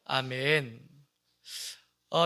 아멘.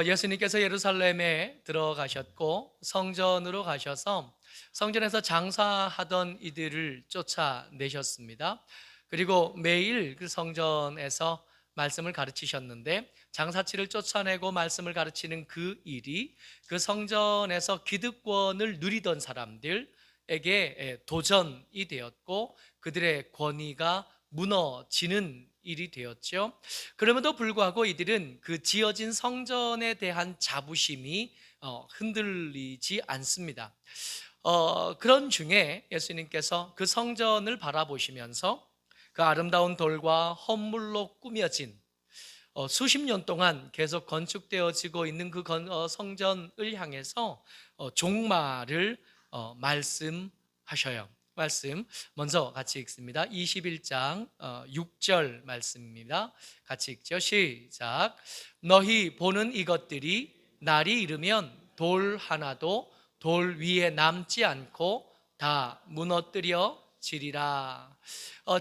예수님께서 예루살렘에 들어가셨고 성전으로 가셔서 성전에서 장사하던 이들을 쫓아내셨습니다. 그리고 매일 그 성전에서 말씀을 가르치셨는데 장사치를 쫓아내고 말씀을 가르치는 그 일이 그 성전에서 기득권을 누리던 사람들에게 도전이 되었고 그들의 권위가 무너지는 일이 되었죠. 그럼에도 불구하고 이들은 그 지어진 성전에 대한 자부심이 흔들리지 않습니다. 그런 중에 예수님께서 그 성전을 바라보시면서 그 아름다운 돌과 헌물로 꾸며진 수십 년 동안 계속 건축되어지고 있는 그 성전을 향해서 종말을 말씀하셔요. 말씀 먼저 같이 읽습니다. 21장 6절 말씀입니다. 같이 읽죠. 시작. 너희 보는 이것들이 날이 이르면 돌 하나도 돌 위에 남지 않고 다 무너뜨려지리라.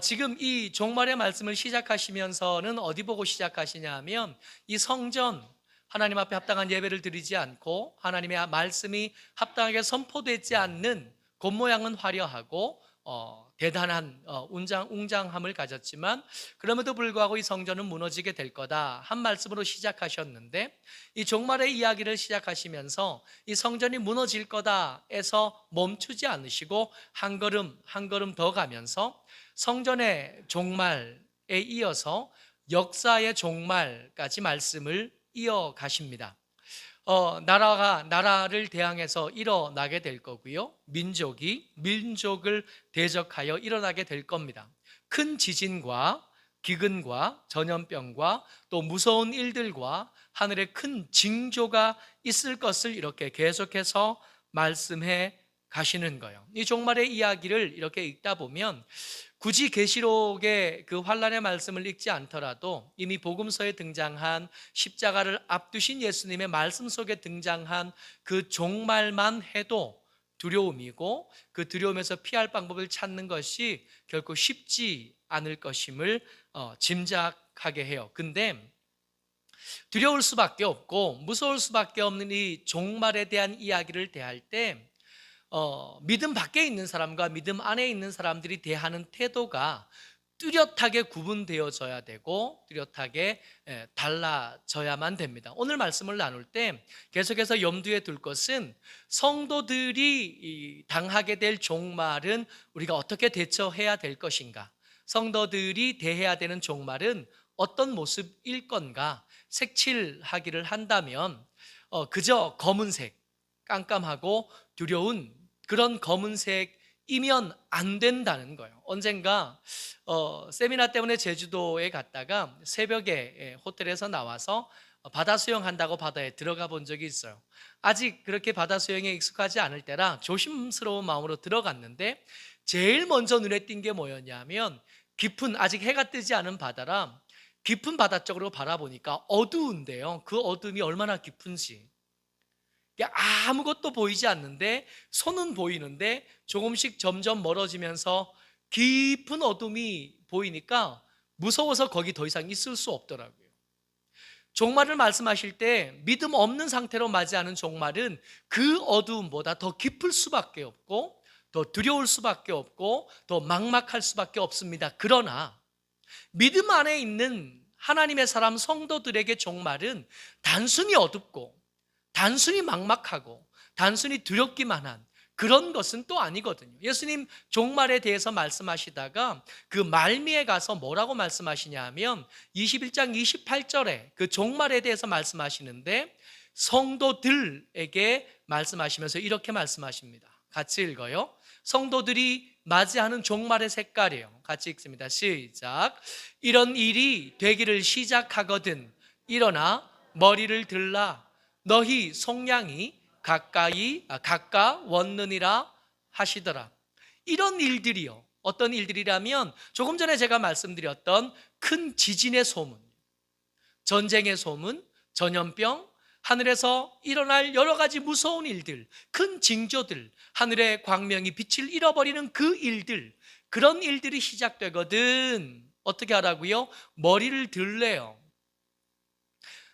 지금 이 종말의 말씀을 시작하시면서는 어디 보고 시작하시냐면 이 성전, 하나님 앞에 합당한 예배를 드리지 않고 하나님의 말씀이 합당하게 선포되지 않는 겉모양은 화려하고 대단한 웅장함을 가졌지만 그럼에도 불구하고 이 성전은 무너지게 될 거다 한 말씀으로 시작하셨는데 이 종말의 이야기를 시작하시면서 이 성전이 무너질 거다 해서 멈추지 않으시고 한 걸음 한 걸음 더 가면서 성전의 종말에 이어서 역사의 종말까지 말씀을 이어가십니다. 나라를 대항해서 일어나게 될 거고요. 민족이 민족을 대적하여 일어나게 될 겁니다. 큰 지진과 기근과 전염병과 또 무서운 일들과 하늘에 큰 징조가 있을 것을 이렇게 계속해서 말씀해 가시는 거예요. 이 종말의 이야기를 이렇게 읽다 보면 굳이 계시록의 그 환란의 말씀을 읽지 않더라도 이미 복음서에 등장한 십자가를 앞두신 예수님의 말씀 속에 등장한 그 종말만 해도 두려움이고 그 두려움에서 피할 방법을 찾는 것이 결코 쉽지 않을 것임을 짐작하게 해요. 근데 두려울 수밖에 없고 무서울 수밖에 없는 이 종말에 대한 이야기를 대할 때 믿음 밖에 있는 사람과 믿음 안에 있는 사람들이 대하는 태도가 뚜렷하게 구분되어져야 되고 뚜렷하게 달라져야만 됩니다. 오늘 말씀을 나눌 때 계속해서 염두에 둘 것은 성도들이 당하게 될 종말은 우리가 어떻게 대처해야 될 것인가, 성도들이 대해야 되는 종말은 어떤 모습일 건가 색칠하기를 한다면 그저 검은색, 깜깜하고 두려운 그런 검은색이면 안 된다는 거예요. 언젠가 세미나 때문에 제주도에 갔다가 새벽에 호텔에서 나와서 바다 수영한다고 바다에 들어가 본 적이 있어요. 아직 그렇게 바다 수영에 익숙하지 않을 때라 조심스러운 마음으로 들어갔는데 제일 먼저 눈에 띈 게 뭐였냐면 깊은, 아직 해가 뜨지 않은 바다라 깊은 바다 쪽으로 바라보니까 어두운데요. 그 어둠이 얼마나 깊은지 아무것도 보이지 않는데 손은 보이는데 조금씩 점점 멀어지면서 깊은 어둠이 보이니까 무서워서 거기 더 이상 있을 수 없더라고요. 종말을 말씀하실 때 믿음 없는 상태로 맞이하는 종말은 그 어두움보다 더 깊을 수밖에 없고 더 두려울 수밖에 없고 더 막막할 수밖에 없습니다. 그러나 믿음 안에 있는 하나님의 사람 성도들에게 종말은 단순히 어둡고 단순히 막막하고 단순히 두렵기만 한 그런 것은 또 아니거든요. 예수님 종말에 대해서 말씀하시다가 그 말미에 가서 뭐라고 말씀하시냐 하면 21장 28절에 그 종말에 대해서 말씀하시는데 성도들에게 말씀하시면서 이렇게 말씀하십니다. 같이 읽어요. 성도들이 맞이하는 종말의 색깔이에요. 같이 읽습니다. 시작. 이런 일이 되기를 시작하거든 일어나 머리를 들라 너희 속량이 가까웠느니라 하시더라. 이런 일들이요, 어떤 일들이라면 조금 전에 제가 말씀드렸던 큰 지진의 소문, 전쟁의 소문, 전염병, 하늘에서 일어날 여러 가지 무서운 일들, 큰 징조들, 하늘의 광명이 빛을 잃어버리는 그 일들, 그런 일들이 시작되거든 어떻게 하라고요? 머리를 들래요.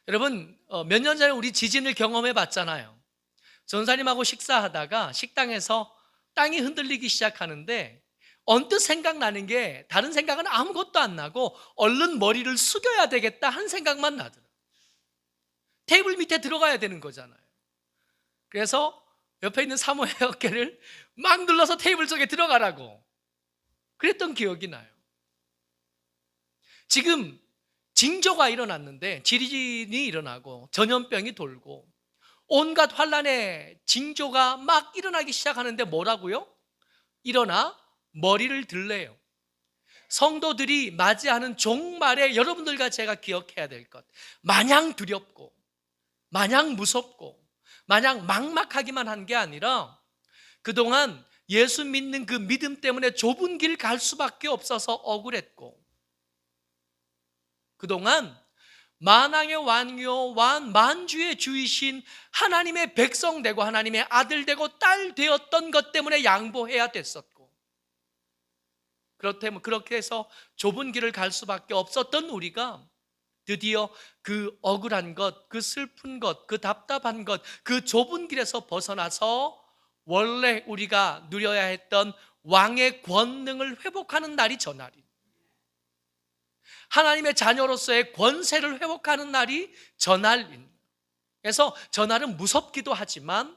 여러분, 몇 년 전에 우리 지진을 경험해 봤잖아요. 전사님하고 식사하다가 식당에서 땅이 흔들리기 시작하는데 언뜻 생각나는 게 다른 생각은 아무것도 안 나고 얼른 머리를 숙여야 되겠다 한 생각만 나더라고요. 테이블 밑에 들어가야 되는 거잖아요. 그래서 옆에 있는 사모의 어깨를 막 눌러서 테이블 속에 들어가라고 그랬던 기억이 나요. 지금 징조가 일어났는데 지진이 일어나고 전염병이 돌고 온갖 환란의 징조가 막 일어나기 시작하는데 뭐라고요? 일어나 머리를 들래요. 성도들이 맞이하는 종말에 여러분들과 제가 기억해야 될 것, 마냥 두렵고 마냥 무섭고 마냥 막막하기만 한 게 아니라 그동안 예수 믿는 그 믿음 때문에 좁은 길 갈 수밖에 없어서 억울했고 그동안 만왕의 왕이요 만주의 주이신 하나님의 백성 되고 하나님의 아들 되고 딸 되었던 것 때문에 양보해야 됐었고 그렇게 해서 좁은 길을 갈 수밖에 없었던 우리가 드디어 그 억울한 것, 그 슬픈 것, 그 답답한 것, 그 좁은 길에서 벗어나서 원래 우리가 누려야 했던 왕의 권능을 회복하는 날이 저날이, 하나님의 자녀로서의 권세를 회복하는 날이 저날입니다. 그래서 저날은 무섭기도 하지만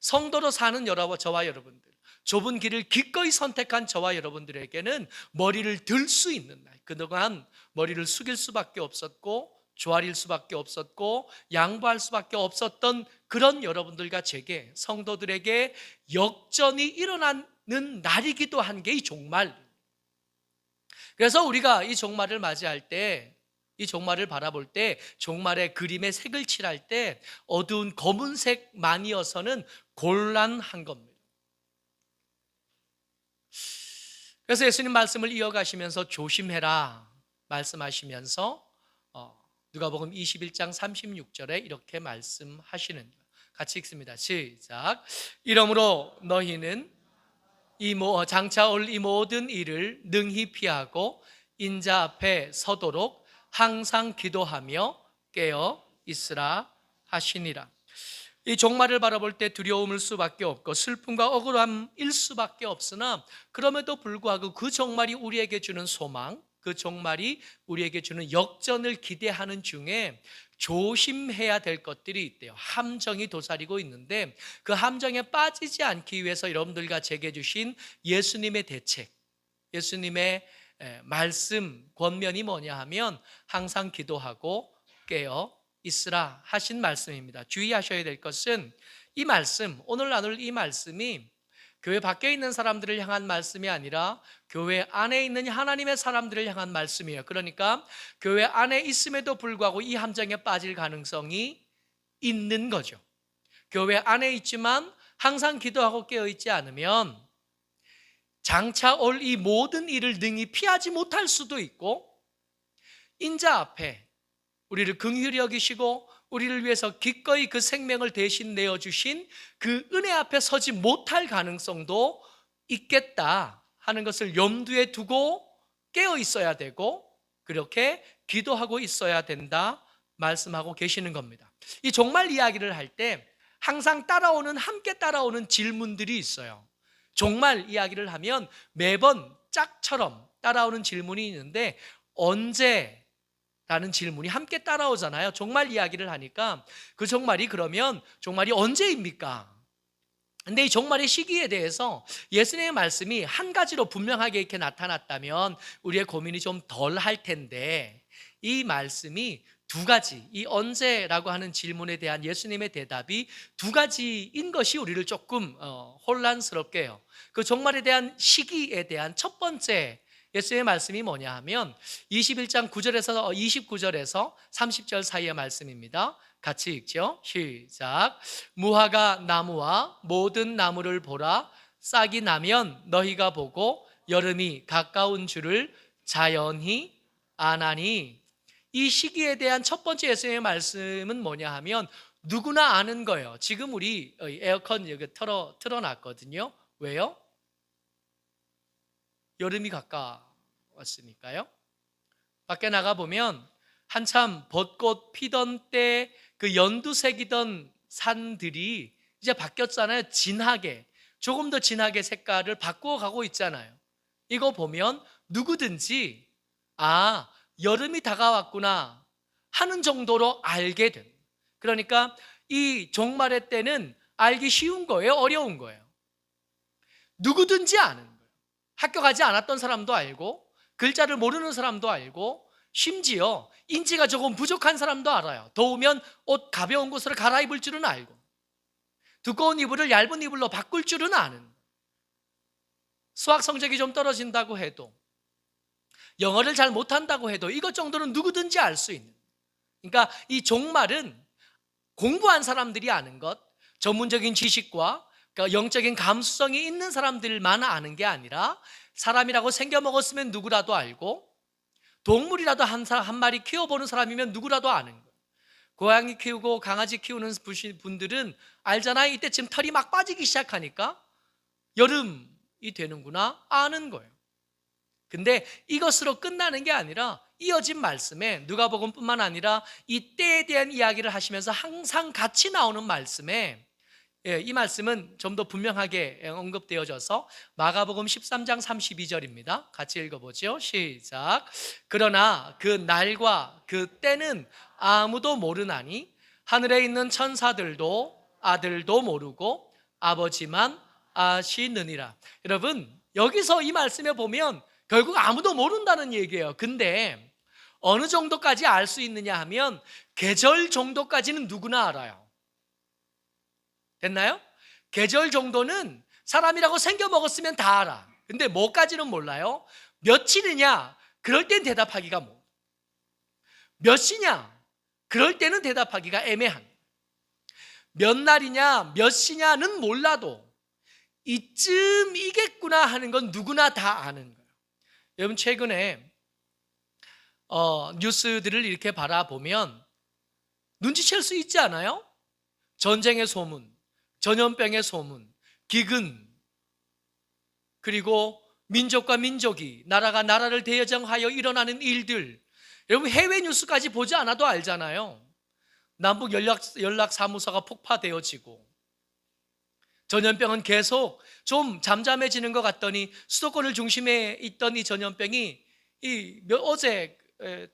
성도로 사는 저와 여러분들, 좁은 길을 기꺼이 선택한 저와 여러분들에게는 머리를 들 수 있는 날, 그동안 머리를 숙일 수밖에 없었고 조아릴 수밖에 없었고 양보할 수밖에 없었던 그런 여러분들과 제게, 성도들에게 역전이 일어나는 날이기도 한 게 이 종말. 그래서 우리가 이 종말을 맞이할 때, 이 종말을 바라볼 때, 종말의 그림에 색을 칠할 때 어두운 검은색만이어서는 곤란한 겁니다. 그래서 예수님 말씀을 이어가시면서 조심해라 말씀하시면서 누가복음 21장 36절에 이렇게 말씀하시는 거예요. 같이 읽습니다. 시작. 이러므로 너희는 장차 올 이 모든 일을 능히 피하고 인자 앞에 서도록 항상 기도하며 깨어 있으라 하시니라. 이 종말을 바라볼 때 두려움일 수밖에 없고 슬픔과 억울함일 수밖에 없으나 그럼에도 불구하고 그 종말이 우리에게 주는 소망, 그 종말이 우리에게 주는 역전을 기대하는 중에 조심해야 될 것들이 있대요. 함정이 도사리고 있는데 그 함정에 빠지지 않기 위해서 여러분들과 제게 주신 예수님의 대책, 예수님의 말씀, 권면이 뭐냐 하면 항상 기도하고 깨어 있으라 하신 말씀입니다. 주의하셔야 될 것은 이 말씀, 오늘 나눌 이 말씀이 교회 밖에 있는 사람들을 향한 말씀이 아니라 교회 안에 있는 하나님의 사람들을 향한 말씀이에요. 그러니까 교회 안에 있음에도 불구하고 이 함정에 빠질 가능성이 있는 거죠. 교회 안에 있지만 항상 기도하고 깨어있지 않으면 장차 올 이 모든 일을 능히 피하지 못할 수도 있고 인자 앞에 우리를 긍휼히 여기시고 우리를 위해서 기꺼이 그 생명을 대신 내어주신 그 은혜 앞에 서지 못할 가능성도 있겠다 하는 것을 염두에 두고 깨어 있어야 되고 그렇게 기도하고 있어야 된다 말씀하고 계시는 겁니다. 이 종말 이야기를 할 때 항상 함께 따라오는 질문들이 있어요. 종말 이야기를 하면 매번 짝처럼 따라오는 질문이 있는데 언제? 라는 질문이 함께 따라오잖아요. 종말 이야기를 하니까 그 종말이 그러면 종말이 언제입니까? 근데 이 종말의 시기에 대해서 예수님의 말씀이 한 가지로 분명하게 이렇게 나타났다면 우리의 고민이 좀 덜 할 텐데 이 말씀이 두 가지, 이 언제라고 하는 질문에 대한 예수님의 대답이 두 가지인 것이 우리를 조금 혼란스럽게 해요. 그 종말에 대한 시기에 대한 첫 번째 예수님의 말씀이 뭐냐 하면 21장 9절에서 29절에서 30절 사이의 말씀입니다. 같이 읽죠. 시작. 무화과 나무와 모든 나무를 보라. 싹이 나면 너희가 보고 여름이 가까운 줄을 자연히 아나니. 이 시기에 대한 첫 번째 예수님의 말씀은 뭐냐 하면 누구나 아는 거예요. 지금 우리 에어컨 여기 틀어놨거든요. 왜요? 여름이 가까웠으니까요. 밖에 나가보면 한참 벚꽃 피던 때 그 연두색이던 산들이 이제 바뀌었잖아요. 진하게, 조금 더 진하게 색깔을 바꾸어 가고 있잖아요. 이거 보면 누구든지 여름이 다가왔구나 하는 정도로 알게 됩니다. 그러니까 이 종말의 때는 알기 쉬운 거예요, 어려운 거예요? 누구든지 아는 거예요. 학교 가지 않았던 사람도 알고, 글자를 모르는 사람도 알고, 심지어 인지가 조금 부족한 사람도 알아요. 더우면 옷 가벼운 것으로 갈아입을 줄은 알고, 두꺼운 이불을 얇은 이불로 바꿀 줄은 아는, 수학 성적이 좀 떨어진다고 해도, 영어를 잘 못한다고 해도 이것 정도는 누구든지 알 수 있는, 그러니까 이 종말은 공부한 사람들이 아는 것, 전문적인 지식과 그러니까 영적인 감수성이 있는 사람들만 아는 게 아니라, 사람이라고 생겨 먹었으면 누구라도 알고, 동물이라도 한 마리 키워보는 사람이면 누구라도 아는 거예요. 고양이 키우고 강아지 키우는 분들은 알잖아요. 이때쯤 털이 막 빠지기 시작하니까 여름이 되는구나 아는 거예요. 근데 이것으로 끝나는 게 아니라 이어진 말씀에, 누가복음뿐만 아니라 이 때에 대한 이야기를 하시면서 항상 같이 나오는 말씀에, 이 말씀은 좀 더 분명하게 언급되어져서 마가복음 13장 32절입니다. 같이 읽어보죠. 시작. 그러나 그 날과 그 때는 아무도 모르나니 하늘에 있는 천사들도 아들도 모르고 아버지만 아시느니라. 여러분, 여기서 이 말씀에 보면 결국 아무도 모른다는 얘기예요. 근데 어느 정도까지 알 수 있느냐 하면 계절 정도까지는 누구나 알아요. 됐나요? 계절 정도는 사람이라고 생겨 먹었으면 다 알아. 근데 뭐까지는 몰라요. 며칠이냐? 그럴 땐 대답하기가 몇 시냐? 그럴 때는 대답하기가 애매한. 몇 날이냐? 몇 시냐는 몰라도 이쯤이겠구나 하는 건 누구나 다 아는 거예요. 여러분, 최근에 뉴스들을 이렇게 바라보면 눈치챌 수 있지 않아요? 전쟁의 소문, 전염병의 소문, 기근, 그리고 민족과 민족이, 나라가 나라를 대적하여 일어나는 일들. 여러분, 해외 뉴스까지 보지 않아도 알잖아요. 남북 연락사무소가 폭파되어지고, 전염병은 계속 좀 잠잠해지는 것 같더니 수도권을 중심에 있던 이 전염병이 어제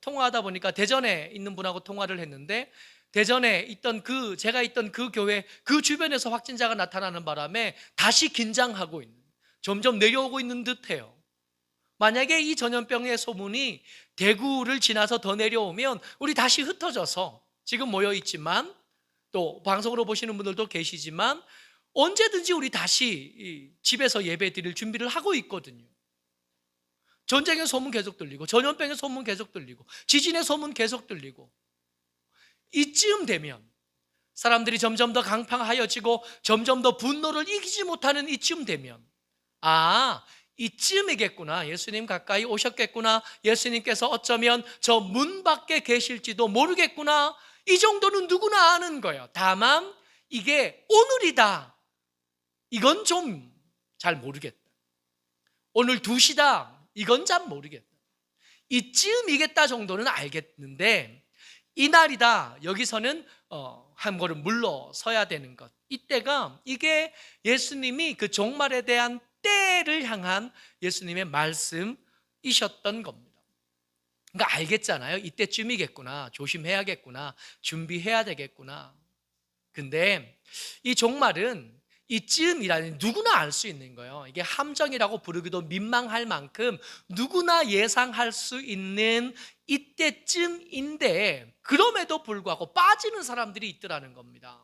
통화하다 보니까 대전에 있는 분하고 통화를 했는데, 대전에 있던 제가 있던 그 교회 그 주변에서 확진자가 나타나는 바람에 다시 긴장하고 있는, 점점 내려오고 있는 듯해요. 만약에 이 전염병의 소문이 대구를 지나서 더 내려오면 우리 다시 흩어져서, 지금 모여 있지만 또 방송으로 보시는 분들도 계시지만 언제든지 우리 다시 집에서 예배 드릴 준비를 하고 있거든요. 전쟁의 소문 계속 들리고, 전염병의 소문 계속 들리고, 지진의 소문 계속 들리고, 이쯤 되면 사람들이 점점 더 강팍하여지고 점점 더 분노를 이기지 못하는 이쯤 되면, 이쯤이겠구나, 예수님 가까이 오셨겠구나, 예수님께서 어쩌면 저 문 밖에 계실지도 모르겠구나, 이 정도는 누구나 아는 거예요. 다만 이게 오늘이다, 이건 좀 잘 모르겠다. 오늘 2시다, 이건 잘 모르겠다. 이쯤이겠다 정도는 알겠는데, 이날이다, 여기서는 한 걸음 물러서야 되는 것. 이때가, 이게 예수님이 그 종말에 대한 때를 향한 예수님의 말씀이셨던 겁니다. 그러니까 알겠잖아요. 이때쯤이겠구나, 조심해야겠구나, 준비해야 되겠구나. 근데 이 종말은 이쯤이라는 누구나 알 수 있는 거예요. 이게 함정이라고 부르기도 민망할 만큼 누구나 예상할 수 있는 이때쯤인데, 그럼에도 불구하고 빠지는 사람들이 있더라는 겁니다.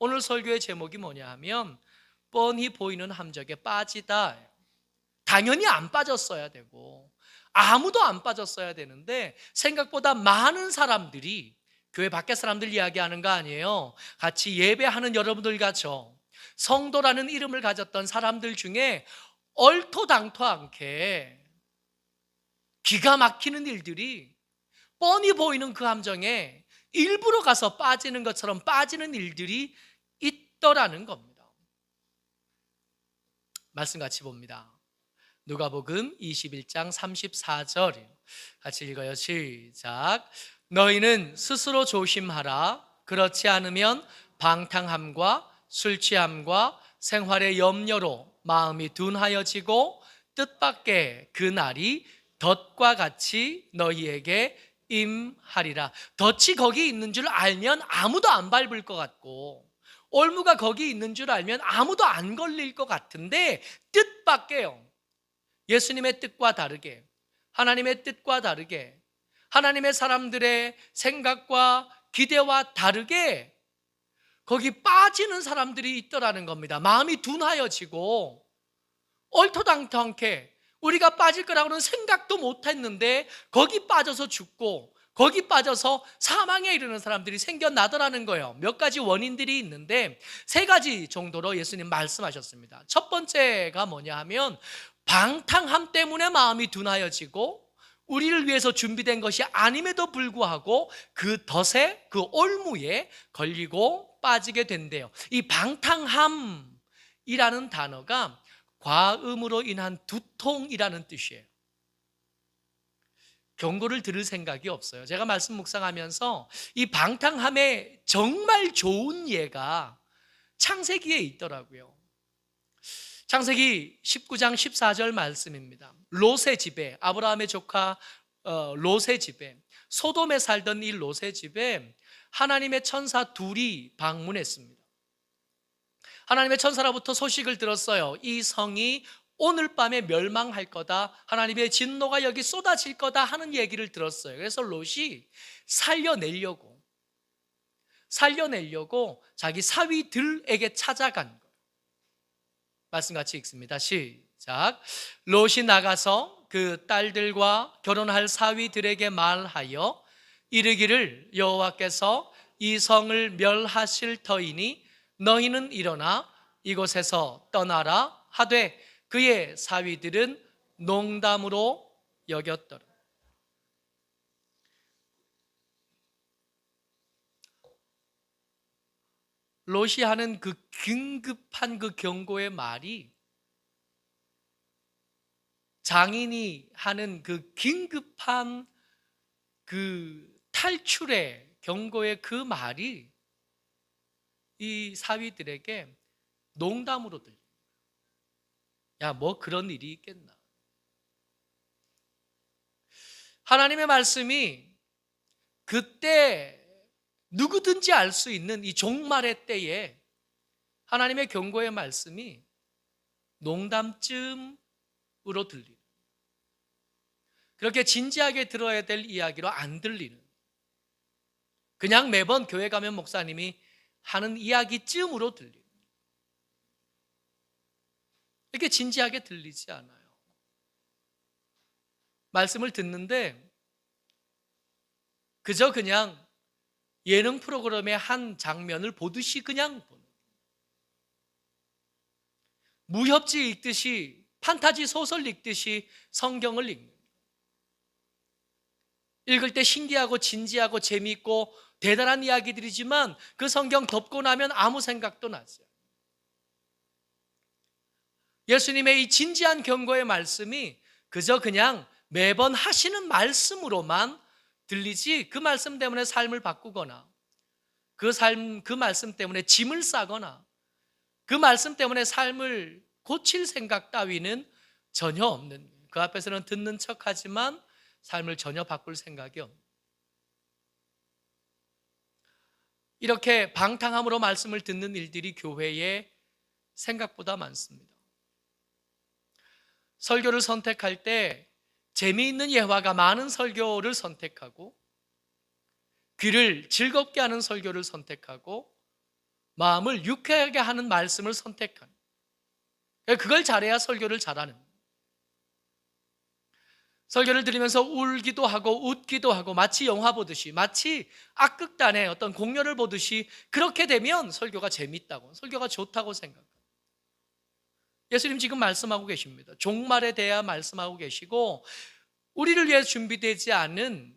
오늘 설교의 제목이 뭐냐 하면 뻔히 보이는 함정에 빠지다. 당연히 안 빠졌어야 되고 아무도 안 빠졌어야 되는데, 생각보다 많은 사람들이, 교회 밖에 사람들 이야기하는 거 아니에요. 같이 예배하는 여러분들 같죠. 성도라는 이름을 가졌던 사람들 중에 얼토당토 않게 기가 막히는 일들이, 뻔히 보이는 그 함정에 일부러 가서 빠지는 것처럼 빠지는 일들이 있더라는 겁니다. 말씀 같이 봅니다. 누가복음 21장 34절 같이 읽어요. 시작. 너희는 스스로 조심하라. 그렇지 않으면 방탕함과 술 취함과 생활의 염려로 마음이 둔하여지고 뜻밖의 그 날이 덫과 같이 너희에게 임하리라. 덫이 거기 있는 줄 알면 아무도 안 밟을 것 같고, 올무가 거기 있는 줄 알면 아무도 안 걸릴 것 같은데, 뜻밖에요, 예수님의 뜻과 다르게, 하나님의 뜻과 다르게, 하나님의 사람들의 생각과 기대와 다르게 거기 빠지는 사람들이 있더라는 겁니다. 마음이 둔하여지고 얼토당토않게 우리가 빠질 거라고는 생각도 못했는데 거기 빠져서 죽고 거기 빠져서 사망에 이르는 사람들이 생겨나더라는 거예요. 몇 가지 원인들이 있는데 세 가지 정도로 예수님 말씀하셨습니다. 첫 번째가 뭐냐 하면, 방탕함 때문에 마음이 둔하여지고 우리를 위해서 준비된 것이 아님에도 불구하고 그 덫에, 그 올무에 걸리고 빠지게 된대요. 이 방탕함이라는 단어가 과음으로 인한 두통이라는 뜻이에요. 경고를 들을 생각이 없어요. 제가 말씀 묵상하면서 이 방탕함의 정말 좋은 예가 창세기에 있더라고요. 창세기 19장 14절 말씀입니다. 롯의 집에, 아브라함의 조카 롯의 집에, 소돔에 살던 이 롯의 집에 하나님의 천사 둘이 방문했습니다. 하나님의 천사로부터 소식을 들었어요. 이 성이 오늘 밤에 멸망할 거다, 하나님의 진노가 여기 쏟아질 거다 하는 얘기를 들었어요. 그래서 롯이 살려내려고 자기 사위들에게 찾아간 거예요. 말씀 같이 읽습니다. 시작. 롯이 나가서 그 딸들과 결혼할 사위들에게 말하여 이르기를, 여호와께서 이 성을 멸하실 터이니 너희는 일어나 이곳에서 떠나라 하되, 그의 사위들은 농담으로 여겼더라. 롯이 하는 그 긴급한 그 경고의 말이, 장인이 하는 그 긴급한 그 탈출의 경고의 그 말이 이 사위들에게 농담으로 들려. 야, 뭐 그런 일이 있겠나. 하나님의 말씀이 그때 누구든지 알 수 있는 이 종말의 때에 하나님의 경고의 말씀이 농담쯤으로 들리는, 그렇게 진지하게 들어야 될 이야기로 안 들리는, 그냥 매번 교회 가면 목사님이 하는 이야기쯤으로 들리는, 이렇게 진지하게 들리지 않아요. 말씀을 듣는데 그저 그냥 예능 프로그램의 한 장면을 보듯이 그냥 보는, 무협지 읽듯이, 판타지 소설 읽듯이 성경을 읽는, 읽을 때 신기하고 진지하고 재미있고 대단한 이야기들이지만 그 성경 덮고 나면 아무 생각도 나지 않아요. 예수님의 이 진지한 경고의 말씀이 그저 그냥 매번 하시는 말씀으로만 들리지, 그 말씀 때문에 삶을 바꾸거나 그 말씀 때문에 짐을 싸거나 그 말씀 때문에 삶을 고칠 생각 따위는 전혀 없는, 그 앞에서는 듣는 척하지만 삶을 전혀 바꿀 생각이 없는, 이렇게 방탕함으로 말씀을 듣는 일들이 교회에 생각보다 많습니다. 설교를 선택할 때 재미있는 예화가 많은 설교를 선택하고, 귀를 즐겁게 하는 설교를 선택하고, 마음을 유쾌하게 하는 말씀을 선택하는, 그걸 잘해야 설교를 잘하는, 설교를 들으면서 울기도 하고 웃기도 하고 마치 영화 보듯이, 마치 악극단의 어떤 공연을 보듯이 그렇게 되면 설교가 재밌다고, 설교가 좋다고 생각합니다. 예수님 지금 말씀하고 계십니다. 종말에 대해 말씀하고 계시고, 우리를 위해 준비되지 않은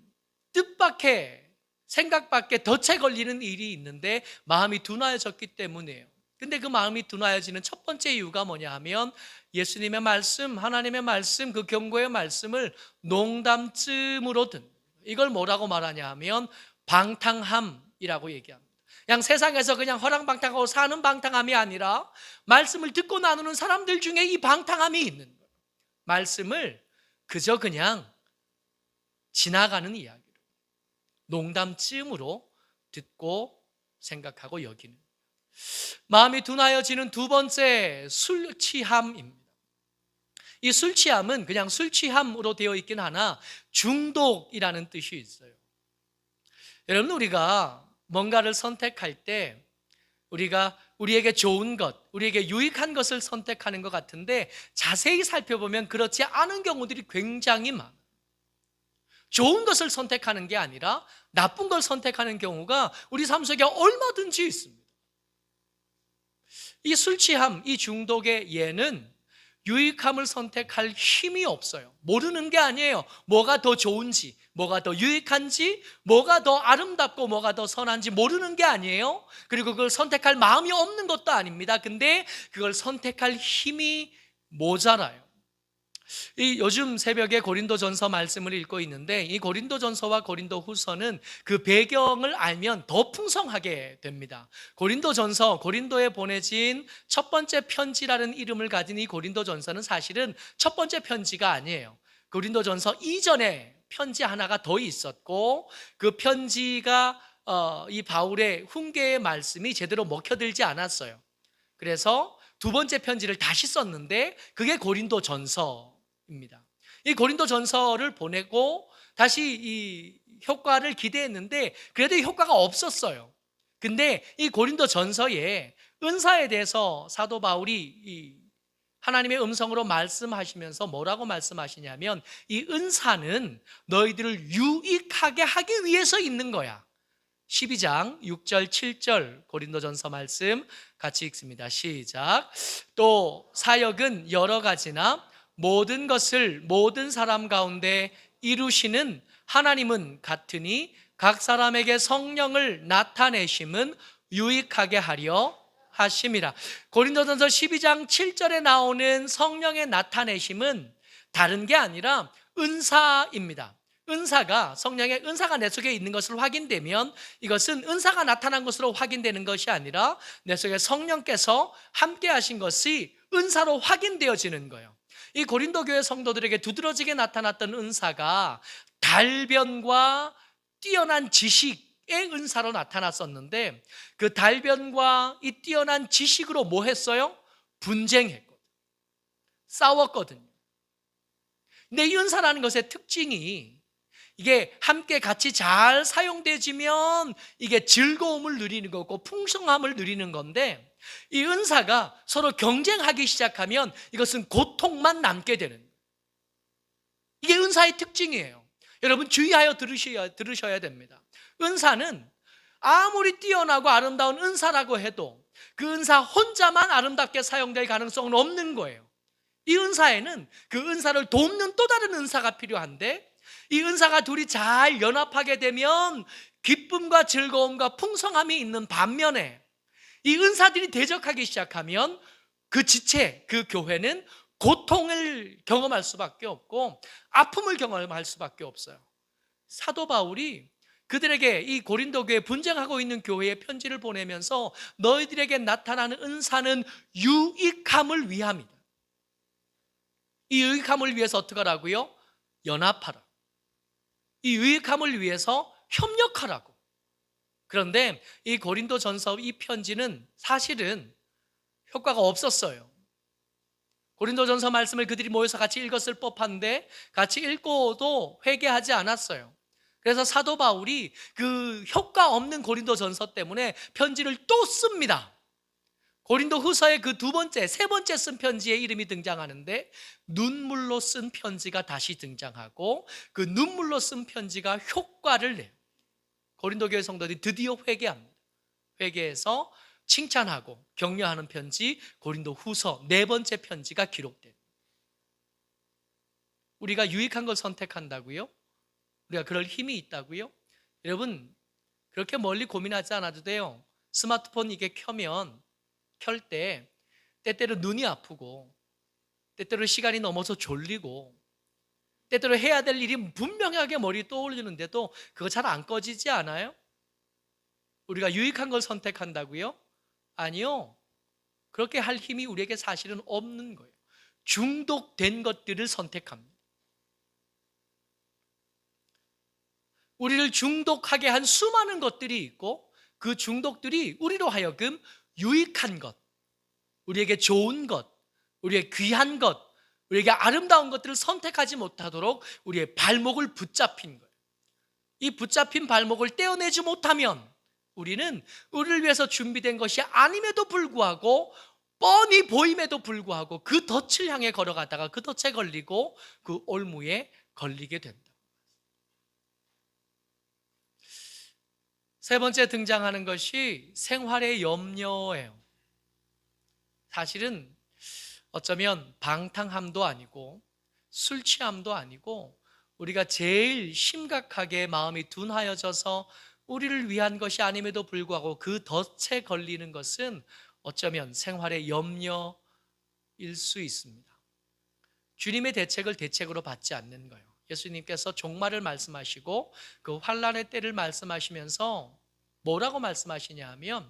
뜻밖의, 생각 밖에 덫에 걸리는 일이 있는데 마음이 둔하여졌기 때문이에요. 근데 그 마음이 둔하여지는 첫 번째 이유가 뭐냐 하면, 예수님의 말씀, 하나님의 말씀, 그 경고의 말씀을 농담쯤으로 듣는, 이걸 뭐라고 말하냐 하면 방탕함이라고 얘기합니다. 그냥 세상에서 그냥 허랑방탕하고 사는 방탕함이 아니라 말씀을 듣고 나누는 사람들 중에 이 방탕함이 있는 거예요. 말씀을 그저 그냥 지나가는 이야기로, 농담쯤으로 듣고 생각하고 여기는, 마음이 둔하여지는 두 번째 술 취함입니다. 이 술 취함은 그냥 술 취함으로 되어 있긴 하나 중독이라는 뜻이 있어요. 여러분, 우리가 뭔가를 선택할 때 우리가 우리에게 좋은 것, 우리에게 유익한 것을 선택하는 것 같은데 자세히 살펴보면 그렇지 않은 경우들이 굉장히 많아요. 좋은 것을 선택하는 게 아니라 나쁜 걸 선택하는 경우가 우리 삶 속에 얼마든지 있습니다. 이 술 취함, 이 중독의 예는 유익함을 선택할 힘이 없어요. 모르는 게 아니에요. 뭐가 더 좋은지, 뭐가 더 유익한지, 뭐가 더 아름답고 뭐가 더 선한지 모르는 게 아니에요. 그리고 그걸 선택할 마음이 없는 것도 아닙니다. 근데 그걸 선택할 힘이 모자라요. 이 요즘 새벽에 고린도전서 말씀을 읽고 있는데 이 고린도전서와 고린도후서는 그 배경을 알면 더 풍성하게 됩니다. 고린도전서, 고린도에 보내진 첫 번째 편지라는 이름을 가진 이 고린도전서는 사실은 첫 번째 편지가 아니에요. 고린도전서 이전에 편지 하나가 더 있었고 그 편지가 이 바울의 훈계의 말씀이 제대로 먹혀들지 않았어요. 그래서 두 번째 편지를 다시 썼는데 그게 고린도전서 입니다. 이 고린도전서를 보내고 다시 이 효과를 기대했는데 그래도 효과가 없었어요. 근데 이 고린도전서에 은사에 대해서 사도 바울이 이 하나님의 음성으로 말씀하시면서 뭐라고 말씀하시냐면 이 은사는 너희들을 유익하게 하기 위해서 있는 거야. 12장 6절 7절 고린도전서 말씀 같이 읽습니다. 시작. 또 사역은 여러 가지나 모든 것을 모든 사람 가운데 이루시는 하나님은 같으니 각 사람에게 성령을 나타내심은 유익하게 하려 하심이라. 고린도전서 12장 7절에 나오는 성령의 나타내심은 다른 게 아니라 은사입니다. 은사가, 성령의 은사가 내 속에 있는 것을 확인되면 이것은 은사가 나타난 것으로 확인되는 것이 아니라 내 속에 성령께서 함께 하신 것이 은사로 확인되어지는 거예요. 이 고린도 교회 성도들에게 두드러지게 나타났던 은사가 달변과 뛰어난 지식의 은사로 나타났었는데 그 달변과 이 뛰어난 지식으로 뭐 했어요? 분쟁했거든요. 싸웠거든요. 근데 이 은사라는 것의 특징이 이게 함께 같이 잘 사용되지면 이게 즐거움을 누리는 거고 풍성함을 누리는 건데 이 은사가 서로 경쟁하기 시작하면 이것은 고통만 남게 되는 거예요. 이게 은사의 특징이에요. 여러분 주의하여 들으셔야 됩니다. 은사는 아무리 뛰어나고 아름다운 은사라고 해도 그 은사 혼자만 아름답게 사용될 가능성은 없는 거예요. 이 은사에는 그 은사를 돕는 또 다른 은사가 필요한데 이 은사가 둘이 잘 연합하게 되면 기쁨과 즐거움과 풍성함이 있는 반면에 이 은사들이 대적하기 시작하면 그 지체, 그 교회는 고통을 경험할 수밖에 없고 아픔을 경험할 수밖에 없어요. 사도 바울이 그들에게 이 고린도 교회 분쟁하고 있는 교회에 편지를 보내면서 너희들에게 나타나는 은사는 유익함을 위함이다. 이 유익함을 위해서 어떻게 하라고요? 연합하라. 이 유익함을 위해서 협력하라고. 그런데 이 고린도전서 이 편지는 사실은 효과가 없었어요. 고린도전서 말씀을 그들이 모여서 같이 읽었을 법한데 같이 읽고도 회개하지 않았어요. 그래서 사도 바울이 그 효과 없는 고린도전서 때문에 편지를 또 씁니다. 고린도후서의 그 두 번째, 세 번째 쓴 편지의 이름이 등장하는데 눈물로 쓴 편지가 다시 등장하고 그 눈물로 쓴 편지가 효과를 내요. 고린도 교회 성도들이 드디어 회개합니다. 회개해서 칭찬하고 격려하는 편지 고린도후서 네 번째 편지가 기록돼요. 우리가 유익한 걸 선택한다고요? 우리가 그럴 힘이 있다고요? 여러분 그렇게 멀리 고민하지 않아도 돼요. 스마트폰 이게 켤 때 때때로 눈이 아프고 때때로 시간이 넘어서 졸리고 때때로 해야 될 일이 분명하게 머리에 떠오르는데도 그거 잘 안 꺼지지 않아요? 우리가 유익한 걸 선택한다고요? 아니요. 그렇게 할 힘이 우리에게 사실은 없는 거예요. 중독된 것들을 선택합니다. 우리를 중독하게 한 수많은 것들이 있고 그 중독들이 우리로 하여금 유익한 것, 우리에게 좋은 것, 우리의 귀한 것, 우리에게 아름다운 것들을 선택하지 못하도록 우리의 발목을 붙잡힌 거예요. 이 붙잡힌 발목을 떼어내지 못하면 우리는 우리를 위해서 준비된 것이 아님에도 불구하고 뻔히 보임에도 불구하고 그 덫을 향해 걸어가다가 그 덫에 걸리고 그 올무에 걸리게 된다. 세 번째 등장하는 것이 생활의 염려예요. 사실은 어쩌면 방탕함도 아니고 술 취함도 아니고 우리가 제일 심각하게 마음이 둔하여져서 우리를 위한 것이 아님에도 불구하고 그 덫에 걸리는 것은 어쩌면 생활의 염려일 수 있습니다. 주님의 대책을 대책으로 받지 않는 거예요. 예수님께서 종말을 말씀하시고 그 환난의 때를 말씀하시면서 뭐라고 말씀하시냐 하면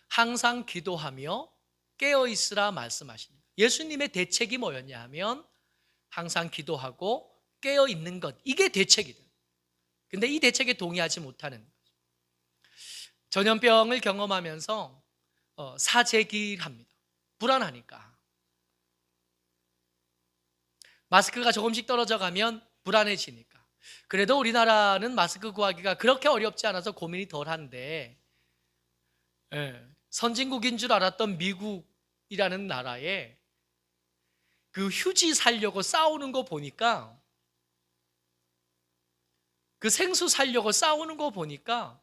항상 기도하며 깨어있으라 말씀하십니다. 예수님의 대책이 뭐였냐 하면 항상 기도하고 깨어있는 것, 이게 대책이다. 근데 이 대책에 동의하지 못하는 거죠. 전염병을 경험하면서 사재기합니다. 불안하니까. 마스크가 조금씩 떨어져 가면 불안해지니까. 그래도 우리나라는 마스크 구하기가 그렇게 어렵지 않아서 고민이 덜한데 선진국인 줄 알았던 미국이라는 나라에 그 휴지 살려고 싸우는 거 보니까, 그 생수 살려고 싸우는 거 보니까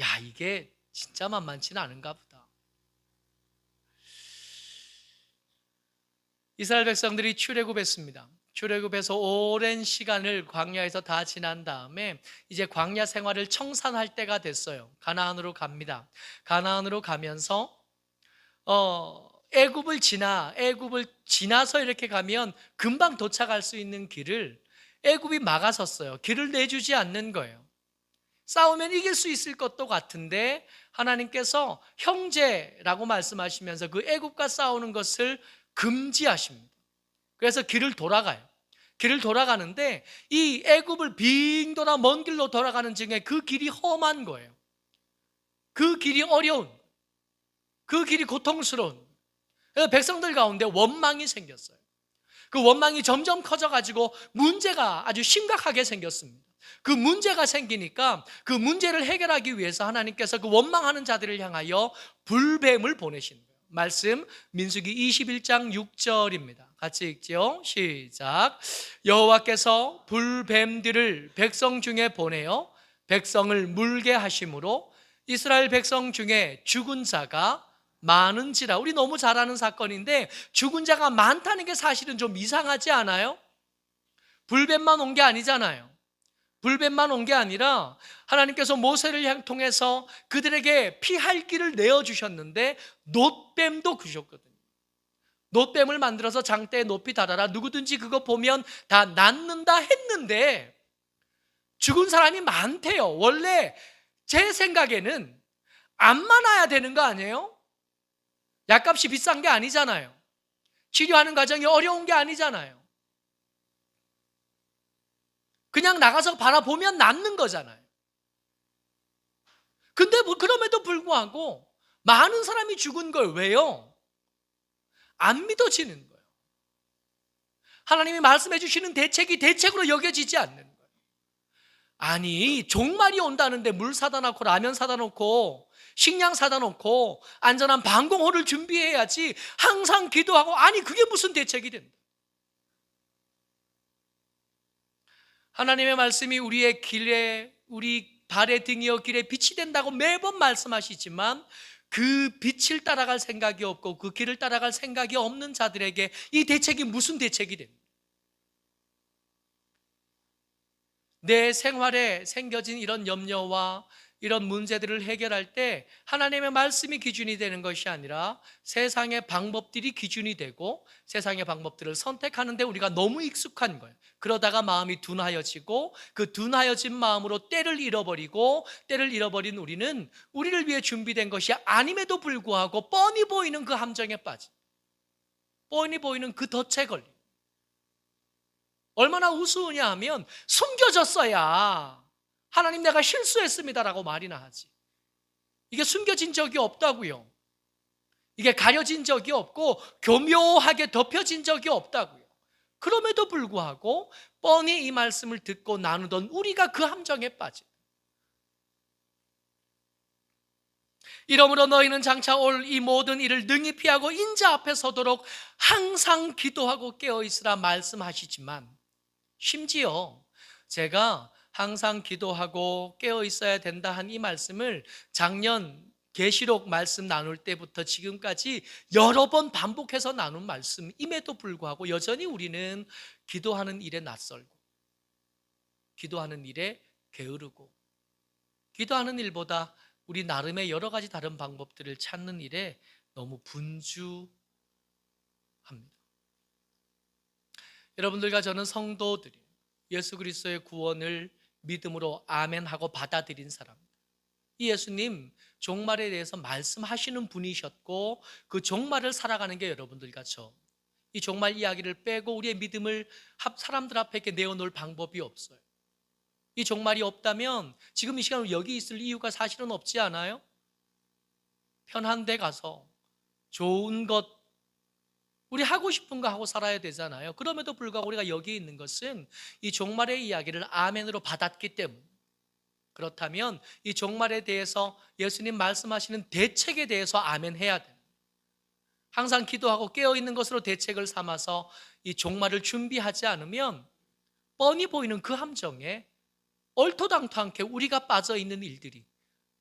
야, 이게 진짜 만만치는 않은가 보다. 이스라엘 백성들이 출애굽했습니다. 출애굽해서 오랜 시간을 광야에서 다 지난 다음에 이제 광야 생활을 청산할 때가 됐어요. 가나안으로 갑니다. 가나안으로 가면서 애굽을 지나서 이렇게 가면 금방 도착할 수 있는 길을 애굽이 막아섰어요. 길을 내주지 않는 거예요. 싸우면 이길 수 있을 것도 같은데 하나님께서 형제라고 말씀하시면서 그 애굽과 싸우는 것을 금지하십니다. 그래서 길을 돌아가요. 길을 돌아가는데 이 애굽을 빙 돌아 먼 길로 돌아가는 중에 그 길이 험한 거예요. 그 길이 어려운, 그 길이 고통스러운. 그래서 백성들 가운데 원망이 생겼어요. 그 원망이 점점 커져가지고 문제가 아주 심각하게 생겼습니다. 그 문제가 생기니까 그 문제를 해결하기 위해서 하나님께서 그 원망하는 자들을 향하여 불뱀을 보내신 거예요. 말씀 민수기 21장 6절입니다. 같이 읽죠. 시작. 여호와께서 불뱀들을 백성 중에 보내어 백성을 물게 하심으로 이스라엘 백성 중에 죽은 자가 많은지라. 우리 너무 잘 아는 사건인데 죽은 자가 많다는 게 사실은 좀 이상하지 않아요? 불뱀만 온 게 아니잖아요. 불뱀만 온 게 아니라 하나님께서 모세를 통해서 그들에게 피할 길을 내어주셨는데 놋뱀도 주셨거든요. 놋뱀을 만들어서 장대에 높이 달아라. 누구든지 그거 보면 다 낫는다 했는데 죽은 사람이 많대요. 원래 제 생각에는 안 많아야 되는 거 아니에요? 약값이 비싼 게 아니잖아요. 치료하는 과정이 어려운 게 아니잖아요. 그냥 나가서 바라보면 낫는 거잖아요. 근데 그럼에도 불구하고 많은 사람이 죽은 걸 왜요? 안 믿어지는 거예요. 하나님이 말씀해 주시는 대책이 대책으로 여겨지지 않는 거예요. 아니, 종말이 온다는데 물 사다 놓고 라면 사다 놓고 식량 사다 놓고 안전한 방공호를 준비해야지 항상 기도하고, 아니 그게 무슨 대책이 된다. 하나님의 말씀이 우리의 길에, 우리 발의 등이여 길에 빛이 된다고 매번 말씀하시지만 그 빛을 따라갈 생각이 없고 그 길을 따라갈 생각이 없는 자들에게 이 대책이 무슨 대책이 됩니까? 내 생활에 생겨진 이런 염려와 이런 문제들을 해결할 때 하나님의 말씀이 기준이 되는 것이 아니라 세상의 방법들이 기준이 되고 세상의 방법들을 선택하는데 우리가 너무 익숙한 거예요. 그러다가 마음이 둔하여지고 그 둔하여진 마음으로 때를 잃어버리고 때를 잃어버린 우리는 우리를 위해 준비된 것이 아님에도 불구하고 뻔히 보이는 그 함정에 빠져, 뻔히 보이는 그 덫에 걸려. 얼마나 우스우냐 하면 숨겨졌어야 하나님 내가 실수했습니다라고 말이나 하지. 이게 숨겨진 적이 없다고요. 이게 가려진 적이 없고 교묘하게 덮여진 적이 없다고요. 그럼에도 불구하고 뻔히 이 말씀을 듣고 나누던 우리가 그 함정에 빠져. 이러므로 너희는 장차 올 이 모든 일을 능히 피하고 인자 앞에 서도록 항상 기도하고 깨어있으라 말씀하시지만, 심지어 제가 항상 기도하고 깨어 있어야 된다 한 이 말씀을 작년 계시록 말씀 나눌 때부터 지금까지 여러 번 반복해서 나눈 말씀임에도 불구하고 여전히 우리는 기도하는 일에 낯설고 기도하는 일에 게으르고 기도하는 일보다 우리 나름의 여러 가지 다른 방법들을 찾는 일에 너무 분주합니다. 여러분들과 저는 성도들이 예수 그리스도의 구원을 믿음으로 아멘하고 받아들인 사람입니다. 이 예수님 종말에 대해서 말씀하시는 분이셨고 그 종말을 살아가는 게 여러분들과 이 종말 이야기를 빼고 우리의 믿음을 사람들 앞에 이렇게 내어놓을 방법이 없어요. 이 종말이 없다면 지금 이 시간으로 여기 있을 이유가 사실은 없지 않아요? 편한 데 가서 좋은 것 우리 하고 싶은 거 하고 살아야 되잖아요. 그럼에도 불구하고 우리가 여기 있는 것은 이 종말의 이야기를 아멘으로 받았기 때문에, 그렇다면 이 종말에 대해서 예수님 말씀하시는 대책에 대해서 아멘해야 돼요. 항상 기도하고 깨어있는 것으로 대책을 삼아서 이 종말을 준비하지 않으면 뻔히 보이는 그 함정에 얼토당토않게 우리가 빠져있는 일들이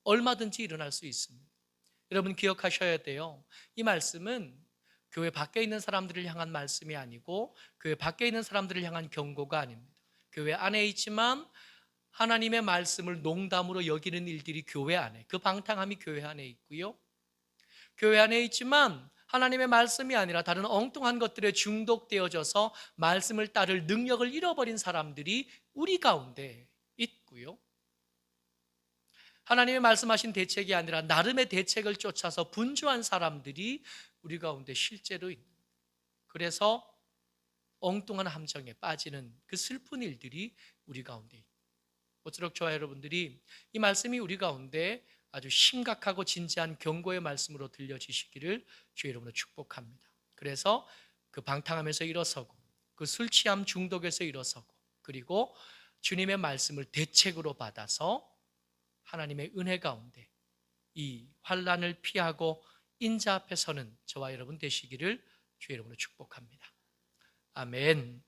얼마든지 일어날 수 있습니다. 여러분 기억하셔야 돼요. 이 말씀은 교회 밖에 있는 사람들을 향한 말씀이 아니고 교회 밖에 있는 사람들을 향한 경고가 아닙니다. 교회 안에 있지만 하나님의 말씀을 농담으로 여기는 일들이 교회 안에, 그 방탕함이 교회 안에 있고요. 교회 안에 있지만 하나님의 말씀이 아니라 다른 엉뚱한 것들에 중독되어져서 말씀을 따를 능력을 잃어버린 사람들이 우리 가운데 있고요. 하나님의 말씀하신 대책이 아니라 나름의 대책을 쫓아서 분주한 사람들이 우리 가운데 실제로 있는, 그래서 엉뚱한 함정에 빠지는 그 슬픈 일들이 우리 가운데 있는, 모쪼록 저와 여러분들이 이 말씀이 우리 가운데 아주 심각하고 진지한 경고의 말씀으로 들려지시기를 주의 이름으로 축복합니다. 그래서 그 방탕함에서 일어서고 그 술 취함 중독에서 일어서고 그리고 주님의 말씀을 대책으로 받아서 하나님의 은혜 가운데 이 환난을 피하고 인자 앞에 서는 저와 여러분 되시기를 주의 이름으로 축복합니다. 아멘.